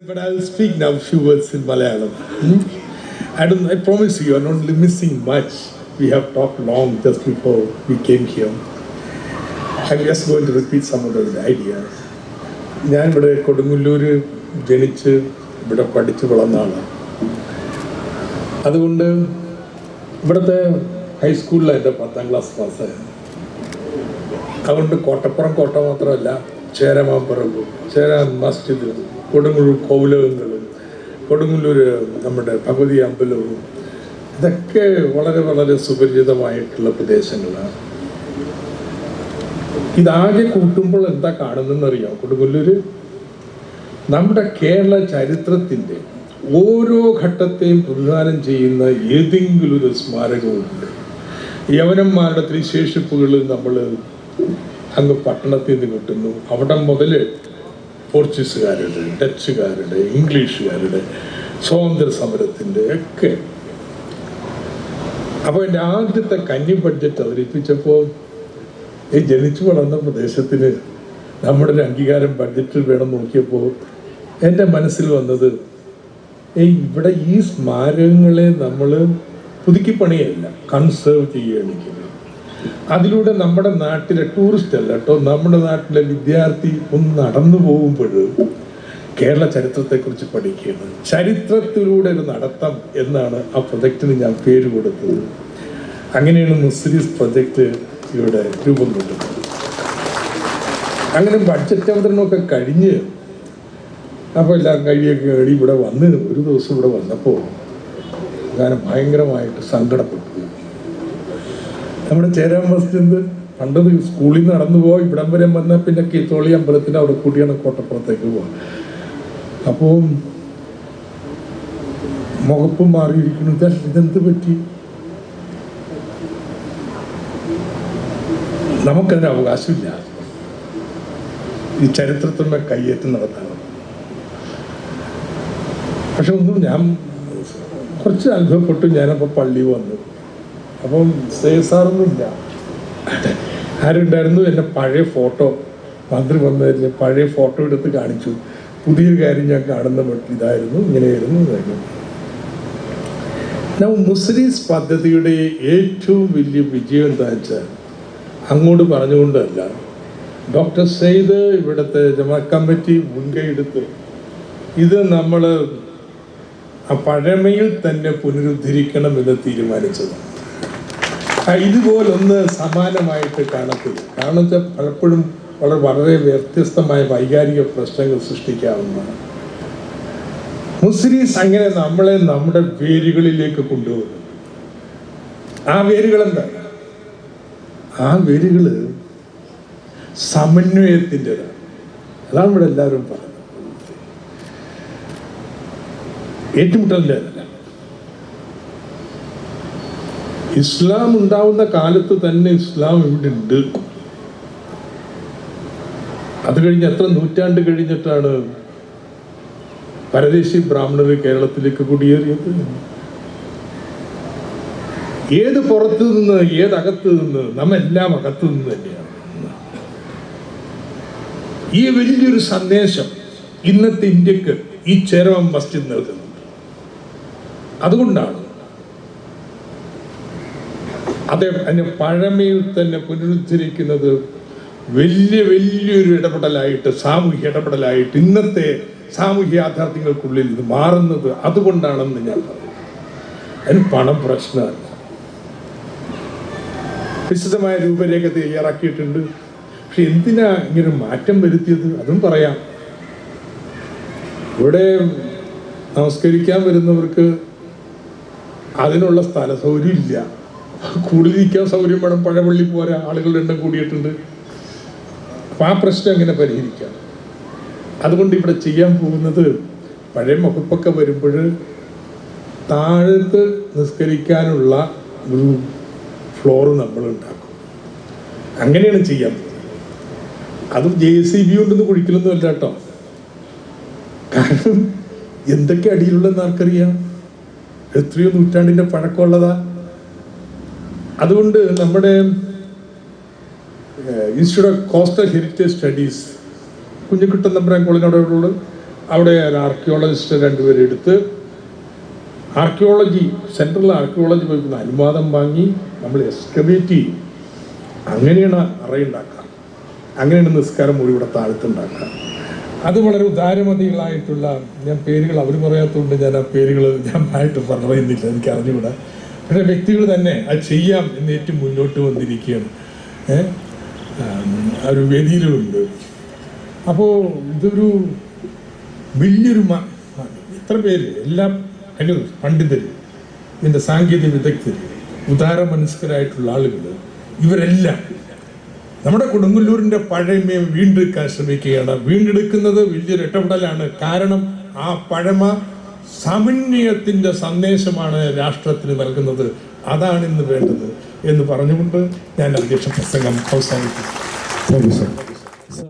But I will speak now a few words in Malayalam. I promise you, I'm not missing much. We have talked long just before we came here. I'm just going to repeat some of those ideas. ഞാൻ ഇവിടെ കൊടുങ്ങല്ലൂർ ജനിച്ച് ഇവിടെ പഠിച്ച് വളർന്ന ആളാണ്. അതുകൊണ്ട് ഇവിടുത്തെ ഹൈസ്കൂളിൽ എൻ്റെ 10ാം ക്ലാസ് പാസ്സായിരുന്നു. അതുകൊണ്ട് കോട്ടപ്പുറം കോട്ട മാത്രമല്ല, ചേരമാൻ പറമ്പ്, ചേരാൻ മസ്ജിദ്, കൊടുങ്ങല്ലൂർ കോവിലകങ്ങളും, കൊടുങ്ങല്ലൂർ നമ്മുടെ ഭഗവതി അമ്പലവും, ഇതൊക്കെ വളരെ വളരെ സുപരിചിതമായിട്ടുള്ള പ്രദേശങ്ങളാണ്. ഇതാകെ കൂട്ടുമ്പോൾ എന്താ കാണുന്നതെന്നറിയാം? കൊടുങ്ങല്ലൂർ നമ്മുടെ കേരള ചരിത്രത്തിൻ്റെ ഓരോ ഘട്ടത്തെയും പ്രതിദാനം ചെയ്യുന്ന ഏതെങ്കിലും ഒരു സ്മാരകമുണ്ട്. യവനന്മാരുടെ ത്രിശേഷിപ്പുകൾ നമ്മൾ അങ്ങ് പട്ടണത്തിൽ നിന്ന് കിട്ടുന്നു. അവിടെ മുതൽ പോർച്ചുഗീസുകാരുടെ, ഡച്ചുകാരുടെ, ഇംഗ്ലീഷുകാരുടെ, സ്വാതന്ത്ര്യ സമരത്തിൻ്റെ ഒക്കെ. അപ്പോൾ എൻ്റെ ആദ്യത്തെ കന്നി ബഡ്ജറ്റ് അവതരിപ്പിച്ചപ്പോൾ ഈ ജനിച്ചു വളർന്ന പ്രദേശത്തിന് നമ്മുടെ ഒരു അംഗീകാരം ബഡ്ജറ്റിൽ വേണം നോക്കിയപ്പോൾ എൻ്റെ മനസ്സിൽ വന്നത്, ഇവിടെ ഈ സ്മാരകങ്ങളെ നമ്മൾ പുതുക്കി പണിയല്ല, കൺസേർവ് ചെയ്യുകയാണ്. അതിലൂടെ നമ്മുടെ നാട്ടിലെ ടൂറിസ്റ്റ് അല്ല കേട്ടോ, നമ്മുടെ നാട്ടിലെ വിദ്യാർത്ഥി ഒന്ന് നടന്നു പോകുമ്പോൾ കേരള ചരിത്രത്തെക്കുറിച്ച് പഠിക്കുകയാണ്. ചരിത്രത്തിലൂടെ ഒരു നടത്തം എന്നാണ് ആ പ്രൊജക്റ്റിന് ഞാൻ പേര് കൊടുത്തത്. അങ്ങനെയാണ് മുസിരിസ് പ്രൊജക്റ്റ് ഇവിടെ രൂപം കൊണ്ടത്. അങ്ങനെ ബഡ്ജറ്റ് അവതരണമൊക്കെ കഴിഞ്ഞ് അപ്പോൾ എല്ലാം കഴിയൊക്കെ നേടി ഇവിടെ വന്ന് ഒരു ദിവസം ഇവിടെ വന്നപ്പോൾ ഞാൻ ഭയങ്കരമായിട്ട് സങ്കടപ്പെട്ടു. നമ്മുടെ ചേരാൻ മസ്ജിദ് പണ്ട് സ്കൂളിൽ നിന്ന് നടന്നു പോകാം, ഇവിടം വരെ വന്നാൽ പിന്നെ കീത്തോളി അമ്പലത്തിൻ്റെ അവിടെ കൂടിയാണ് കോട്ടപ്പുറത്തേക്ക് പോകാം. അപ്പോൾ മുഖപ്പ് മാറിയിരിക്കുന്നു. ഇതെന്ത് പറ്റി? നമുക്കതിന് അവകാശമില്ല ഈ ചരിത്രത്തിന്മേൽ കയ്യേറ്റം നടത്താൻ. പക്ഷെ ഒന്നും ഞാൻ കുറച്ച് അനുഭവപ്പെട്ടു. ഞാനപ്പോൾ പള്ളി വന്നു. അപ്പം സാറൊന്നുമില്ല, ആരുണ്ടായിരുന്നു? എൻ്റെ പഴയ ഫോട്ടോ, മന്ത്രി വന്നതിൽ പഴയ ഫോട്ടോ എടുത്ത് കാണിച്ചു. പുതിയൊരു കാര്യം ഞാൻ കാണുന്ന ഇതായിരുന്നു, ഇങ്ങനെയായിരുന്നു. മുസിരീസ് പദ്ധതിയുടെ ഏറ്റവും വലിയ വിജയം എന്താ വെച്ചാൽ, അങ്ങോട്ട് പറഞ്ഞുകൊണ്ടല്ല, ഡോക്ടർ സെയ്ദ് ഇവിടുത്തെ ജമാ കമ്മിറ്റി മുൻകൈയെടുത്ത് ഇത് നമ്മൾ ആ പഴമയിൽ തന്നെ പുനരുദ്ധരിക്കണമെന്ന് തീരുമാനിച്ചത്. ഇതുപോലൊന്ന് സമാനമായിട്ട് കാണത്തില്ല. കാരണം വെച്ചാൽ പലപ്പോഴും വളരെ വ്യത്യസ്തമായ വൈകാരിക പ്രശ്നങ്ങൾ സൃഷ്ടിക്കാവുന്നതാണ്. മുസിരീസ് അങ്ങനെ നമ്മളെ നമ്മുടെ വേരുകളിലേക്ക് കൊണ്ടുപോകുന്നു. ആ വേരുകൾ എന്താ? ആ വേരുകൾ സമന്വയത്തിൻ്റെതാണ്. അതാണ് ഇവിടെ എല്ലാവരും പറയുന്നത്. ഏറ്റുമുട്ടലിൻ്റെ അല്ല. ഇസ്ലാം ഉണ്ടാവുന്ന കാലത്ത് തന്നെ ഇസ്ലാം ഇവിടെ ഉണ്ട്. അത് കഴിഞ്ഞ് എത്ര നൂറ്റാണ്ട് കഴിഞ്ഞിട്ടാണ് പരദേശി ബ്രാഹ്മണർ കേരളത്തിലേക്ക് കുടിയേറിയത്? ഏത് പുറത്തു നിന്ന്, ഏതകത്ത് നിന്ന്? നമ്മെല്ലാം അകത്തു നിന്ന് തന്നെയാണ്. ഈ വലിയൊരു സന്ദേശം ഇന്നത്തെ ഇന്ത്യക്ക് ഈ ചേരമാൻ മസ്ജിദ് നൽകുന്നുണ്ട്. അതുകൊണ്ടാണ് അതിനെ പഴമയിൽ തന്നെ പുനരുദ്ധരിക്കുന്നത് വലിയൊരു ഇടപെടലായിട്ട്, സാമൂഹ്യ ഇടപെടലായിട്ട് ഇന്നത്തെ സാമൂഹ്യ യാഥാർത്ഥ്യങ്ങൾക്കുള്ളിൽ ഇത് മാറുന്നത് അതുകൊണ്ടാണെന്ന് ഞാൻ പറയും. അതിന് പണം പ്രശ്നമല്ല. വിശദമായ രൂപരേഖ തയ്യാറാക്കിയിട്ടുണ്ട്. പക്ഷെ എന്തിനാ ഇങ്ങനെ മാറ്റം വരുത്തിയത്? അതും പറയാം. ഇവിടെ നമസ്കരിക്കാൻ വരുന്നവർക്ക് അതിനുള്ള സ്ഥല സൗകര്യം ഇല്ല. കൂടുതലിരിക്കാൻ സൗകര്യം വേണം. പഴപള്ളി പോരാ, ആളുകളുടെ എണ്ണം കൂടിയിട്ടുണ്ട്. അപ്പം ആ പ്രശ്നം എങ്ങനെ പരിഹരിക്കാം? അതുകൊണ്ട് ഇവിടെ ചെയ്യാൻ പോകുന്നത്, പഴയ മുഖപ്പൊക്കെ വരുമ്പോൾ താഴത്ത് നിസ്കരിക്കാനുള്ള ഒരു ഫ്ലോർ നമ്മൾ ഉണ്ടാക്കും. അങ്ങനെയാണ് ചെയ്യാൻ പോകുന്നത്. അതും JCB കൊണ്ടൊന്ന് കുഴിക്കലൊന്നും അല്ല കേട്ടോ. കാരണം എന്തൊക്കെ അടിയിലുള്ളതെന്ന് ആർക്കറിയാം? എത്രയോ നൂറ്റാണ്ടിൻ്റെ പഴക്കമുള്ളതാ. അതുകൊണ്ട് നമ്മുടെ institute of coastal heritage studies Kunjikuttan തമ്പുരാൻ കോളേജിനോടുള്ളത് അവിടെ ഒരു ആർക്കിയോളജിസ്റ്റ് രണ്ടുപേരെ എടുത്ത് ആർക്കിയോളജി സെൻട്രൽ ആർക്കിയോളജി വകുപ്പിന് അനുവാദം വാങ്ങി നമ്മൾ എക്സ്കവേറ്റ് ചെയ്യും. അങ്ങനെയാണ് അറയുണ്ടാക്കുക, അങ്ങനെയാണ് നിസ്കാരം മുറി ഇവിടെ താഴ്ത്തുണ്ടാക്കുക. അത് വളരെ ഉദാരമതികളായിട്ടുള്ള, ഞാൻ പേരുകൾ അവർ പറയാത്തതുകൊണ്ട് ഞാൻ ആ പേരുകൾ ഞാൻ ആയിട്ട് പറയുന്നില്ല, എനിക്ക് അറിഞ്ഞുകൂടാ. പക്ഷേ വ്യക്തികൾ തന്നെ അത് ചെയ്യാം എന്ന് ഏറ്റവും മുന്നോട്ട് വന്നിരിക്കുകയാണ്. ഒരു വേദിയിലുമുണ്ട്. അപ്പോൾ ഇതൊരു വലിയൊരു ഇത്ര പേര് എല്ലാം പണ്ഡിതർ, ഇതിൻ്റെ സാങ്കേതിക വിദഗ്ധർ, ഉദാരമനസ്കരായിട്ടുള്ള ആളുകൾ, ഇവരെല്ലാം നമ്മുടെ കൊടുങ്ങല്ലൂരിൻ്റെ പഴമയെ വീണ്ടെടുക്കാൻ ശ്രമിക്കുകയാണ്. വീണ്ടെടുക്കുന്നത് വലിയൊരു ഇടപെടലാണ്. കാരണം ആ പഴമ സമന്വയത്തിൻ്റെ സന്ദേശമാണ് രാഷ്ട്രത്തിന് നൽകുന്നത്. അതാണ് ഇന്ന് വേണ്ടത് എന്ന് പറഞ്ഞുകൊണ്ട് ഞാൻ അധ്യക്ഷ പ്രസംഗം അവസാനിപ്പിക്കും. Thank you sir.